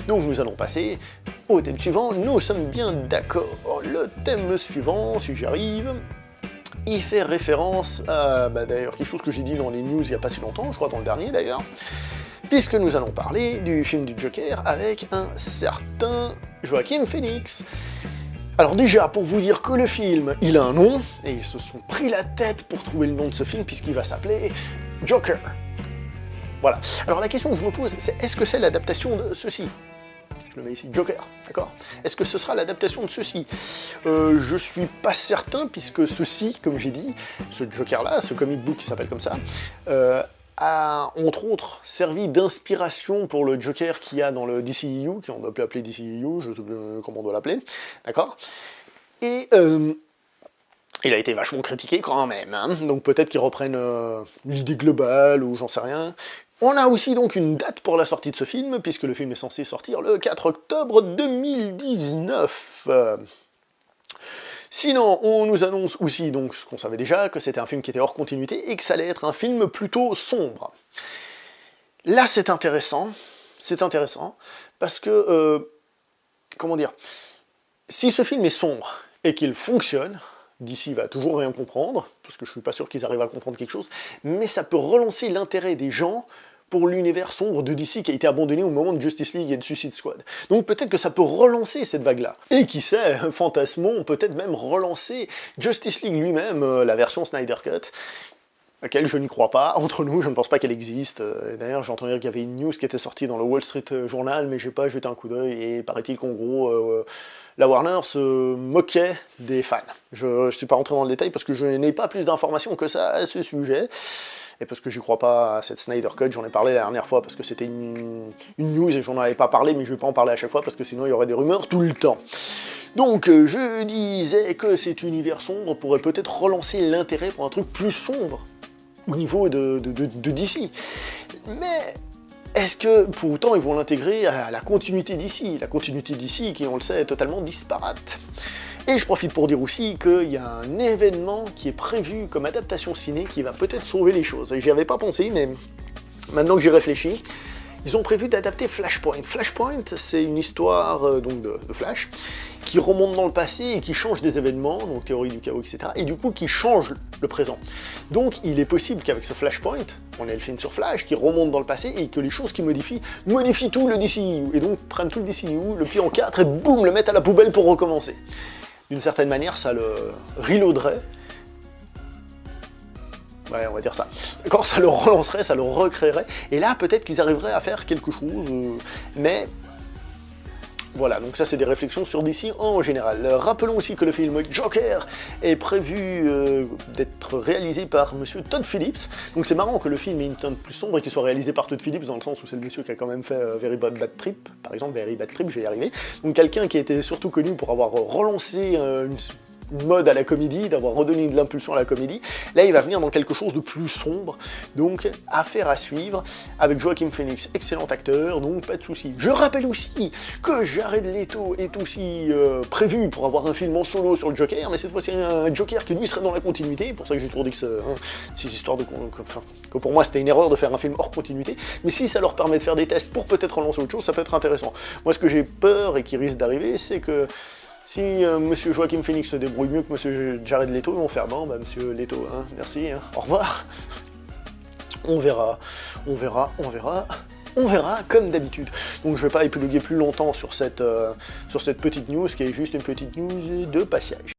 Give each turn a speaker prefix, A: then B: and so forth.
A: Donc nous allons passer au thème suivant, nous sommes bien d'accord. Le thème suivant, si j'y arrive, il fait référence à d'ailleurs quelque chose que j'ai dit dans les news il n'y a pas si longtemps, je crois dans le dernier d'ailleurs, puisque nous allons parler du film du Joker avec un certain Joaquin Phoenix. Alors déjà, pour vous dire que le film, il a un nom, et ils se sont pris la tête pour trouver le nom de ce film, puisqu'il va s'appeler Joker. Voilà. Alors la question que je me pose, c'est est-ce que c'est l'adaptation de ceci? Je le mets ici, Joker, d'accord? Est-ce que ce sera l'adaptation de ceci? Je suis pas certain, puisque ceci, comme j'ai dit, ce Joker-là, ce comic book qui s'appelle comme ça, a, entre autres, servi d'inspiration pour le Joker qu'il y a dans le DCEU, qu'on doit appeler DCEU, je sais plus comment on doit l'appeler, d'accord? Et il a été vachement critiqué quand même, hein, donc peut-être qu'ils reprennent l'idée globale, ou j'en sais rien. On a aussi donc une date pour la sortie de ce film, puisque le film est censé sortir le 4 octobre 2019. Sinon, on nous annonce aussi, donc, ce qu'on savait déjà, que c'était un film qui était hors continuité, et que ça allait être un film plutôt sombre. Là, c'est intéressant, parce que, comment dire, si ce film est sombre, et qu'il fonctionne, DC va toujours rien comprendre, parce que je suis pas sûr qu'ils arrivent à comprendre quelque chose, mais ça peut relancer l'intérêt des gens pour l'univers sombre de DC qui a été abandonné au moment de Justice League et de Suicide Squad. Donc peut-être que ça peut relancer cette vague-là. Et qui sait, fantasmons, peut-être même relancer Justice League lui-même, la version Snyder Cut, laquelle je n'y crois pas. Entre nous, je ne pense pas qu'elle existe. D'ailleurs, j'ai entendu dire qu'il y avait une news qui était sortie dans le Wall Street Journal, mais j'ai pas jeté un coup d'œil, et paraît-il qu'en gros, la Warner se moquait des fans. Je suis pas rentré dans le détail parce que je n'ai pas plus d'informations que ça à ce sujet. Et parce que j'y crois pas à cette Snyder Cut, j'en ai parlé la dernière fois parce que c'était une news et j'en avais pas parlé, mais je vais pas en parler à chaque fois parce que sinon il y aurait des rumeurs tout le temps. Donc je disais que cet univers sombre pourrait peut-être relancer l'intérêt pour un truc plus sombre au niveau de DC. Mais est-ce que pour autant ils vont l'intégrer à la continuité d'ici? La continuité d'ici qui, on le sait, est totalement disparate. Et je profite pour dire aussi qu'il y a un événement qui est prévu comme adaptation ciné qui va peut-être sauver les choses. J'y avais pas pensé, mais maintenant que j'y réfléchis, ils ont prévu d'adapter Flashpoint. Flashpoint, c'est une histoire donc de Flash, qui remonte dans le passé et qui change des événements, donc théorie du chaos, etc., et du coup qui change le présent. Donc il est possible qu'avec ce Flashpoint, on ait le film sur Flash, qui remonte dans le passé, et que les choses qui modifient tout le DCEU, et donc prennent tout le DCEU, le plient en 4, et boum, le mettent à la poubelle pour recommencer. D'une certaine manière, ça le reloaderait. Ouais, on va dire ça. D'accord, ça le relancerait, ça le recréerait, et là, peut-être qu'ils arriveraient à faire quelque chose, mais... Voilà, donc ça c'est des réflexions sur DC en général. Rappelons aussi que le film Joker est prévu d'être réalisé par monsieur Todd Phillips. Donc c'est marrant que le film ait une teinte plus sombre et qu'il soit réalisé par Todd Phillips, dans le sens où c'est le monsieur qui a quand même fait Very Bad Trip, par exemple, Very Bad Trip, je vais y arriver. Donc quelqu'un qui était surtout connu pour avoir relancé une mode à la comédie, d'avoir redonné de l'impulsion à la comédie. Là, il va venir dans quelque chose de plus sombre, donc affaire à suivre, avec Joaquin Phoenix, excellent acteur, donc pas de soucis. Je rappelle aussi que Jared Leto est aussi prévu pour avoir un film en solo sur le Joker, mais cette fois-ci un Joker qui lui serait dans la continuité, pour ça que j'ai toujours dit que ces histoires de... que pour moi c'était une erreur de faire un film hors continuité, mais si ça leur permet de faire des tests pour peut-être relancer autre chose, ça peut être intéressant. Moi, ce que j'ai peur et qui risque d'arriver, c'est que si monsieur Joaquin Phoenix se débrouille mieux que monsieur Jared Leto, ils vont faire bon, bah monsieur Leto, hein, merci, hein, au revoir. On verra comme d'habitude. Donc je vais pas épiloguer plus longtemps sur cette petite news qui est juste une petite news de passage.